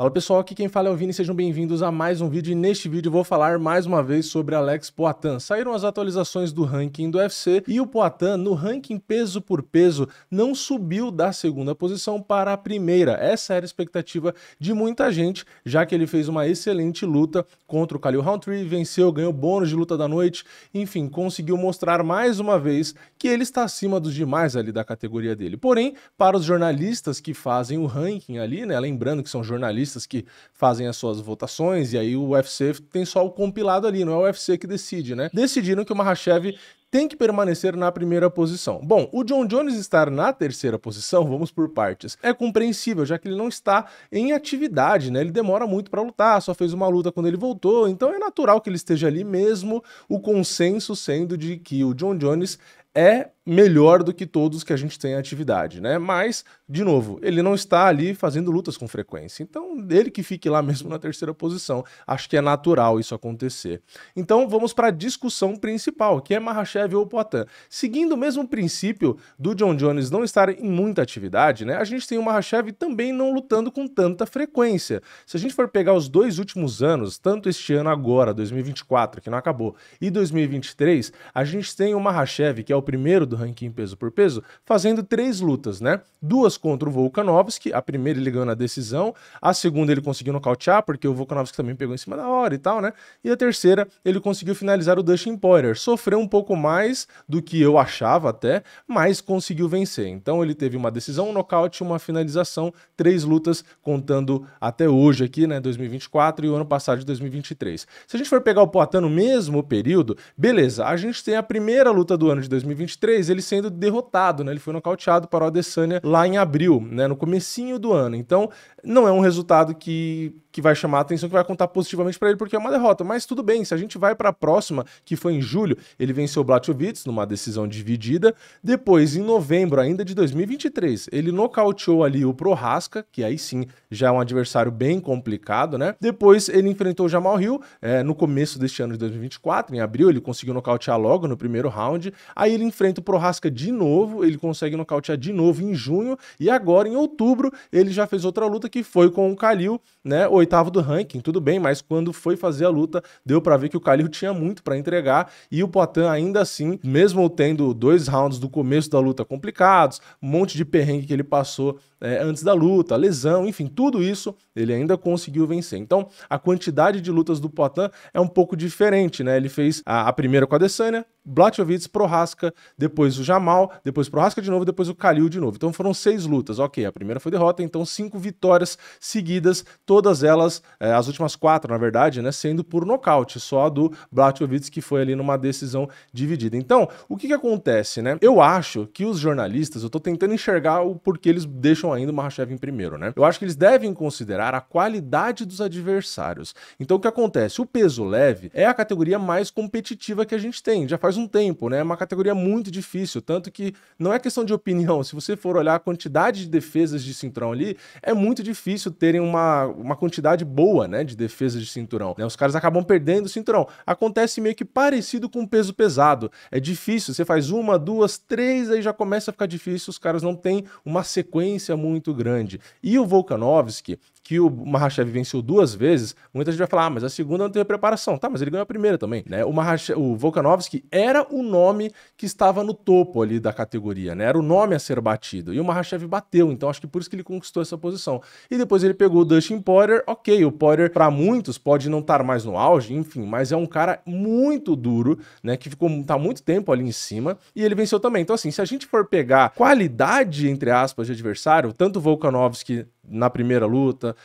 Fala pessoal, aqui quem fala é o Vini, sejam bem-vindos a mais um vídeo e neste vídeo eu vou falar mais uma vez sobre Alex Poatan. Saíram as atualizações do ranking do UFC e o Poatan no ranking peso por peso não subiu da segunda posição para a primeira. Essa era a expectativa de muita gente, já que ele fez uma excelente luta contra o Khalil Rountree, venceu, ganhou bônus de luta da noite, enfim, conseguiu mostrar mais uma vez que ele está acima dos demais ali da categoria dele. Porém, para os jornalistas que fazem o ranking ali, né, lembrando que são jornalistas que fazem as suas votações, e aí o UFC tem só o compilado ali, não é o UFC que decide, né? Decidiram que o Makhachev tem que permanecer na primeira posição. Bom, o Jon Jones estar na terceira posição, vamos por partes, é compreensível, já que ele não está em atividade, né? Ele demora muito para lutar, só fez uma luta quando ele voltou, então é natural que ele esteja ali mesmo, o consenso sendo de que o Jon Jones é melhor do que todos que a gente tem em atividade, né? Mas, de novo, ele não está ali fazendo lutas com frequência. Então, ele que fique lá mesmo na terceira posição. Acho que é natural isso acontecer. Então, vamos para a discussão principal, que é Makhachev ou Poatan. Seguindo o mesmo princípio do Jon Jones não estar em muita atividade, né? A gente tem o Makhachev também não lutando com tanta frequência. Se a gente for pegar os dois últimos anos, tanto este ano agora, 2024, que não acabou, e 2023, a gente tem o Makhachev, que é o primeiro do ranking peso por peso, fazendo 3 lutas, né? 2 contra o Volkanovski, a primeira ele ganhou na decisão, a segunda ele conseguiu nocautear, porque o Volkanovski também pegou em cima da hora e tal, né? E a terceira ele conseguiu finalizar o Dustin Poirier, sofreu um pouco mais do que eu achava até, mas conseguiu vencer. Então ele teve uma decisão, um nocaute, uma finalização, 3 lutas, contando até hoje aqui, né, 2024 e o ano passado de 2023. Se a gente for pegar o Poatan no mesmo período, beleza, a gente tem a primeira luta do ano de 2023, ele sendo derrotado, né? Ele foi nocauteado para o Adesanya lá em abril, né? No comecinho do ano. Então, não é um resultado que vai chamar a atenção, que vai contar positivamente para ele, porque é uma derrota. Mas tudo bem, se a gente vai para a próxima, que foi em julho, ele venceu o Blachowicz numa decisão dividida. Depois, em novembro ainda de 2023, ele nocauteou ali o Prochazka, que aí sim já é um adversário bem complicado, né? Depois ele enfrentou o Jamal Hill no começo deste ano de 2024, em abril, ele conseguiu nocautear logo no primeiro round. Aí ele enfrenta o Prochazka de novo, ele consegue nocautear de novo em junho, e agora em outubro ele já fez outra luta que foi com o Khalil, né, o 8º do ranking, tudo bem, mas quando foi fazer a luta, deu pra ver que o Khalil tinha muito pra entregar, e o Poatan ainda assim, mesmo tendo 2 rounds do começo da luta complicados, um monte de perrengue que ele passou antes da luta, lesão, enfim, tudo isso ele ainda conseguiu vencer. Então, a quantidade de lutas do Poatan é um pouco diferente, né? Ele fez a primeira com a Adesanya, Blachowicz, Prochazka, depois o Jamal, depois Prochazka de novo, depois o Khalil de novo. Então foram 6 lutas, ok, a primeira foi derrota, então 5 vitórias seguidas, todas elas, as últimas 4 na verdade, né, sendo por nocaute, só a do Blachowicz que foi ali numa decisão dividida. Então, o que acontece, né? Eu acho que os jornalistas, eu tô tentando enxergar o porquê eles deixam ainda o Makhachev em primeiro, né? Eu acho que eles devem considerar a qualidade dos adversários. Então o que acontece? O peso leve é a categoria mais competitiva que a gente tem, já faz um tempo, né? É uma categoria muito difícil, tanto que não é questão de opinião, se você for olhar a quantidade de defesas de cinturão ali, é muito difícil terem uma quantidade boa, né, de defesas de cinturão, né? Os caras acabam perdendo o cinturão. Acontece meio que parecido com o peso pesado. É difícil, você faz 1, 2, 3, aí já começa a ficar difícil, os caras não têm uma sequência muito grande. E o Volkanovski, que o Makhachev venceu 2 vezes, muita gente vai falar, mas a segunda não teve preparação. Tá, mas ele ganhou a primeira também, né? O Volkanovski era o nome que estava no topo ali da categoria, né? Era o nome a ser batido. E o Makhachev bateu, então acho que por isso que ele conquistou essa posição. E depois ele pegou o Dustin Poirier, ok, o Poirier para muitos pode não estar mais no auge, enfim, mas é um cara muito duro, né? Que tá muito tempo ali em cima, e ele venceu também. Então assim, se a gente for pegar qualidade, entre aspas, de adversário, tanto o Volkanovski na primeira luta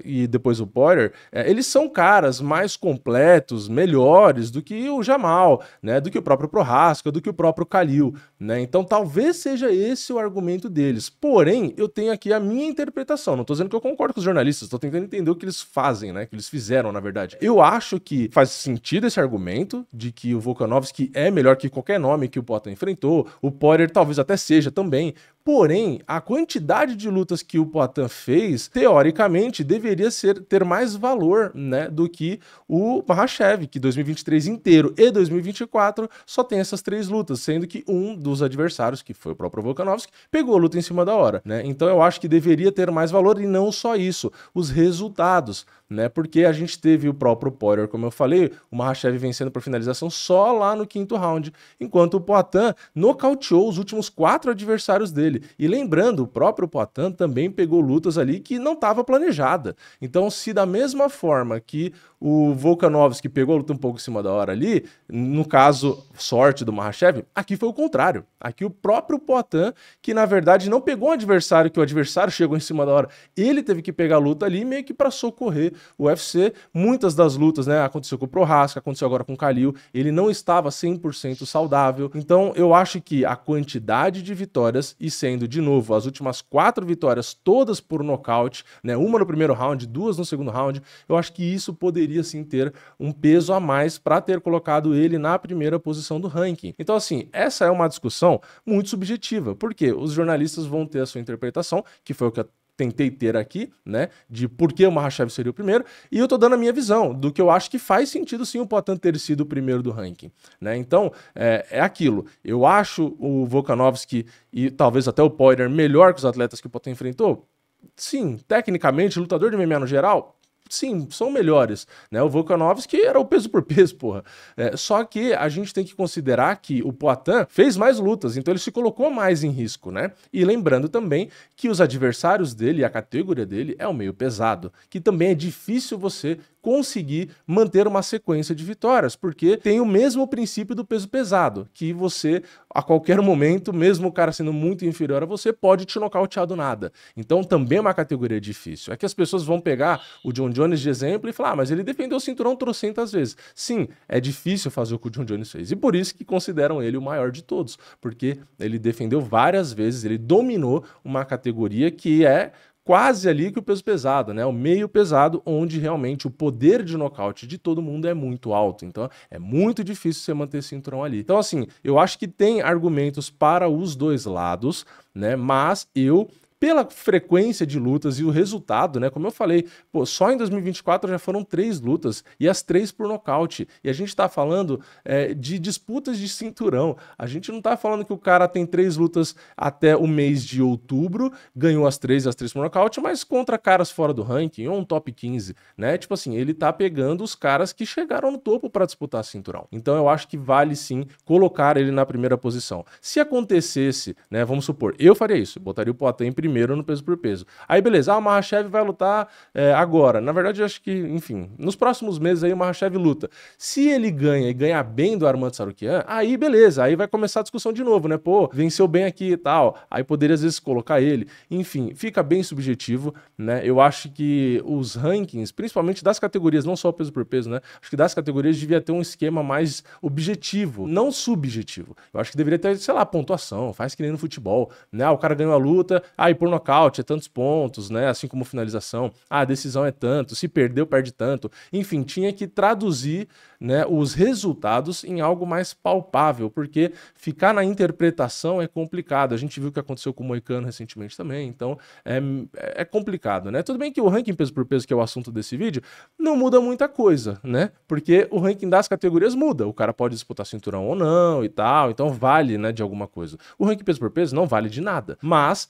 e depois o Poirier, eles são caras mais completos, melhores do que o Jamal, né, do que o próprio Prochazka, do que o próprio Khalil, né? Então talvez seja esse o argumento deles. Porém, eu tenho aqui a minha interpretação, não tô dizendo que eu concordo com os jornalistas, tô tentando entender o que eles fazem, né, que eles fizeram, na verdade. Eu acho que faz sentido esse argumento de que o Volkanovski é melhor que qualquer nome que o Poatan enfrentou, o Poirier talvez até seja também, Porém, a quantidade de lutas que o Poatan fez, teoricamente, deveria ter mais valor, né, do que o Makhachev, que 2023 inteiro e 2024 só tem essas 3 lutas, sendo que um dos adversários, que foi o próprio Volkanovski, pegou a luta em cima da hora, né? Então eu acho que deveria ter mais valor, e não só isso, os resultados, né? Porque a gente teve o próprio Poirier, como eu falei, o Makhachev vencendo por finalização só lá no 5º round, enquanto o Poatan nocauteou os últimos 4 adversários dele. E lembrando, o próprio Poatan também pegou lutas ali que não estava planejada. Então, se da mesma forma que o Volkanovski pegou a luta um pouco em cima da hora ali, no caso, sorte do Makhachev, aqui foi o contrário. Aqui o próprio Poatan, que na verdade não pegou um adversário, que o adversário chegou em cima da hora, ele teve que pegar a luta ali meio que para socorrer o UFC. Muitas das lutas, né, aconteceu com o Prochazka, aconteceu agora com o Khalil, ele não estava 100% saudável. Então eu acho que a quantidade de vitórias, e sendo de novo as últimas 4 vitórias todas por nocaute, né, uma no primeiro round, 2 no segundo round, eu acho que isso poderia sim ter um peso a mais para ter colocado ele na primeira posição do ranking. Então assim, essa é uma discussão muito subjetiva, porque os jornalistas vão ter a sua interpretação, que foi o que eu tentei ter aqui, né, de por que o Makhachev seria o primeiro, e eu tô dando a minha visão do que eu acho que faz sentido sim o Poatan ter sido o primeiro do ranking, né? Então, é aquilo. Eu acho o Volkanovski e talvez até o Poirier melhor que os atletas que o Poatan enfrentou? Sim, tecnicamente, lutador de MMA no geral, sim, são melhores, né? O Volkanovski era o peso por peso, porra. Só que a gente tem que considerar que o Poatan fez mais lutas, então ele se colocou mais em risco, né? E lembrando também que os adversários dele, a categoria dele, é o meio pesado, que também é difícil você conseguir manter uma sequência de vitórias, porque tem o mesmo princípio do peso pesado, que você, a qualquer momento, mesmo o cara sendo muito inferior a você, pode te nocautear do nada. Então também é uma categoria difícil. É que as pessoas vão pegar o John Jones de exemplo e falar, mas ele defendeu o cinturão trocentas vezes. Sim, é difícil fazer o que o John Jones fez, e por isso que consideram ele o maior de todos, porque ele defendeu várias vezes, ele dominou uma categoria que é quase ali que o peso pesado, né? O meio pesado, onde realmente o poder de nocaute de todo mundo é muito alto. Então, é muito difícil você manter esse cinturão ali. Então, assim, eu acho que tem argumentos para os dois lados, né? Mas pela frequência de lutas e o resultado, né? Como eu falei, pô, só em 2024 já foram 3 lutas, e as 3 por nocaute. E a gente tá falando de disputas de cinturão. A gente não tá falando que o cara tem 3 lutas até o mês de outubro, ganhou as 3 por nocaute, mas contra caras fora do ranking, ou um top 15, né? Tipo assim, ele tá pegando os caras que chegaram no topo para disputar cinturão. Então eu acho que vale sim colocar ele na primeira posição. Se acontecesse, né, vamos supor, eu faria isso, botaria o Poatan em primeiro no peso por peso. Aí beleza, o Makhachev vai lutar agora. Na verdade, eu acho que, enfim, nos próximos meses aí o Makhachev luta. Se ele ganha e ganhar bem do Arman Tsarukyan, aí beleza, aí vai começar a discussão de novo, né? Pô, venceu bem aqui e tal. Aí poderia às vezes colocar ele. Enfim, fica bem subjetivo, né? Eu acho que os rankings, principalmente das categorias, não só o peso por peso, né? Acho que das categorias devia ter um esquema mais objetivo, não subjetivo. Eu acho que deveria ter, sei lá, pontuação, faz que nem no futebol, né? O cara ganhou a luta, aí por nocaute é tantos pontos, né? Assim como finalização. A decisão é tanto, se perdeu, perde tanto. Enfim, tinha que traduzir, né, os resultados em algo mais palpável, porque ficar na interpretação é complicado. A gente viu o que aconteceu com o Moicano recentemente também, então é complicado, né? Tudo bem que o ranking peso por peso, que é o assunto desse vídeo, não muda muita coisa, né? Porque o ranking das categorias muda. O cara pode disputar cinturão ou não e tal, então vale, né, de alguma coisa. O ranking peso por peso não vale de nada, mas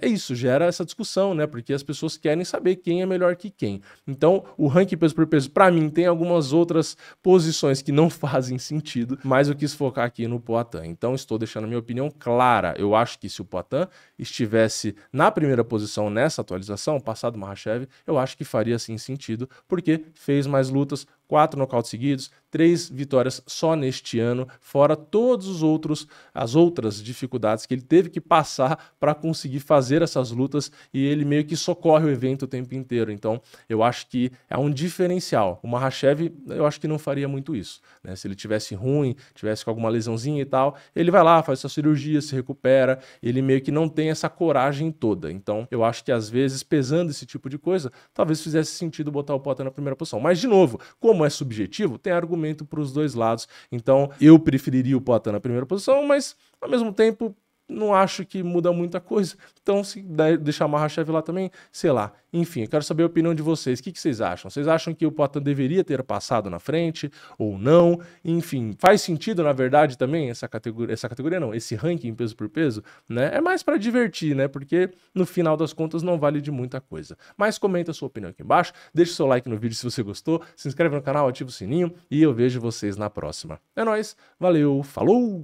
isso, gera essa discussão, né? Porque as pessoas querem saber quem é melhor que quem. Então, o ranking peso por peso, pra mim, tem algumas outras posições que não fazem sentido, mas eu quis focar aqui no Poatan. Então, estou deixando a minha opinião clara. Eu acho que se o Poatan estivesse na primeira posição nessa atualização, passado o Makhachev, eu acho que faria sim sentido, porque fez mais lutas, 4 nocautes seguidos, 3 vitórias só neste ano, fora todos os outros, as outras dificuldades que ele teve que passar para conseguir fazer essas lutas, e ele meio que socorre o evento o tempo inteiro. Então, eu acho que é um diferencial. O Makhachev, eu acho que não faria muito isso, né? Se ele tivesse ruim, tivesse com alguma lesãozinha e tal, ele vai lá, faz sua cirurgia, se recupera, ele meio que não tem essa coragem toda. Então, eu acho que às vezes, pesando esse tipo de coisa, talvez fizesse sentido botar o Poatan na primeira posição. Mas, de novo, como é subjetivo, tem argumento para os dois lados. Então, eu preferiria o Poatan na primeira posição, mas, ao mesmo tempo, não acho que muda muita coisa. Então, se deixar Makhachev lá também, sei lá. Enfim, eu quero saber a opinião de vocês. O que vocês acham? Vocês acham que o Poatan deveria ter passado na frente ou não? Enfim, faz sentido, na verdade, também essa categoria não, esse ranking peso por peso, né? É mais para divertir, né? Porque no final das contas não vale de muita coisa. Mas comenta a sua opinião aqui embaixo, deixa o seu like no vídeo se você gostou, se inscreve no canal, ativa o sininho e eu vejo vocês na próxima. É nóis, valeu, falou!